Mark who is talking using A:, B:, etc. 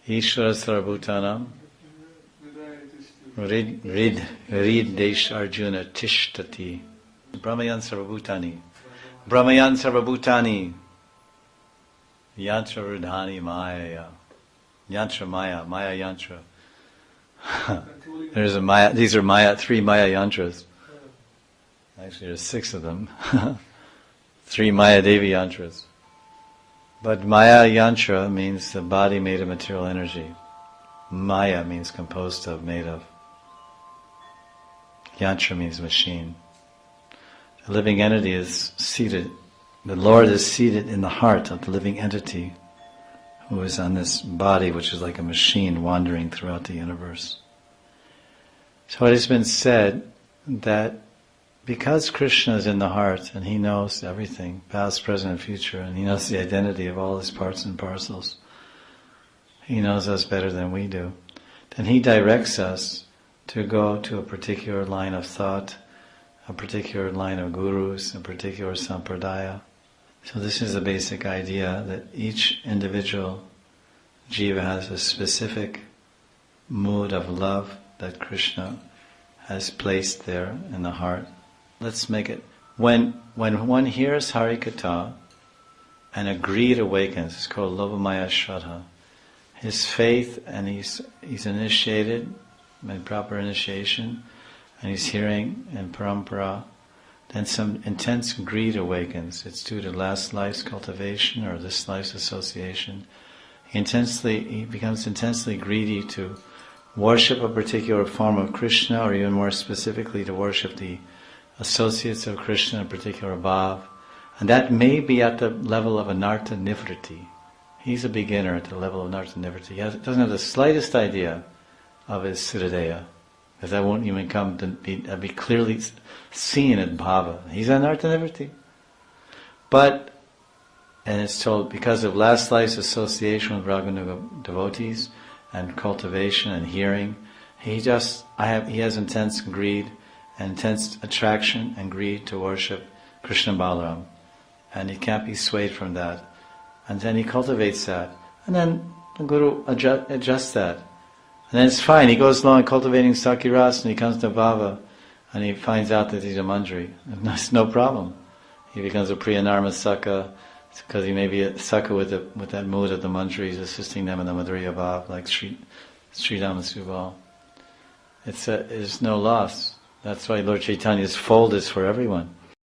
A: Ishvara Sarvabhutanam Rid Desh Arjuna Tishtati Brahmayan Sarvabhutani Yantra Radharani Maya Yantra Maya Yantra. There's a Maya. These are 3 Maya yantras. Actually, there's 6 of them. 3 Maya Devi yantras. But Maya yantra means the body made of material energy. Maya means composed of, made of. Yantra means machine. The living entity is seated. The Lord is seated in the heart of the living entity, who is on this body which is like a machine wandering throughout the universe. So it has been said that because Krishna is in the heart and he knows everything, past, present, and future, and he knows the identity of all his parts and parcels, he knows us better than we do, then he directs us to go to a particular line of thought, a particular line of gurus, a particular sampradaya. So this is the basic idea, that each individual jiva has a specific mood of love that Krishna has placed there in the heart. Let's make it, when one hears Harikatha and a greed awakens, it's called Lobhamaya Shraddha, his faith, and he's initiated, in proper initiation, and he's hearing in parampara, then some intense greed awakens. It's due to last life's cultivation or this life's association. He becomes intensely greedy to worship a particular form of Krishna, or even more specifically to worship the associates of Krishna, in particular bhav. And that may be at the level of anartha nivriti. He's a beginner at the level of anartha nivriti. He doesn't have the slightest idea of his siradeya, because that won't even come to be clearly seen in bhava. He's anartha nivriti. But, and it's told, because of last life's association with Raganuga devotees, and cultivation and hearing, he has intense greed and intense attraction and greed to worship Krishna Balaram, and he can't be swayed from that. And then he cultivates that, and then the Guru adjusts that, and then it's fine. He goes along cultivating Sakiras, and he comes to Bhava, and he finds out that he's a Mandri, and that's no problem. He becomes a Priyanarma Saka, because he may be a Saka with that mood of the Mandris, assisting them in the Madhurya Bhav, like Sri Damasubal. It's no loss. That's why Lord Chaitanya's fold is for everyone.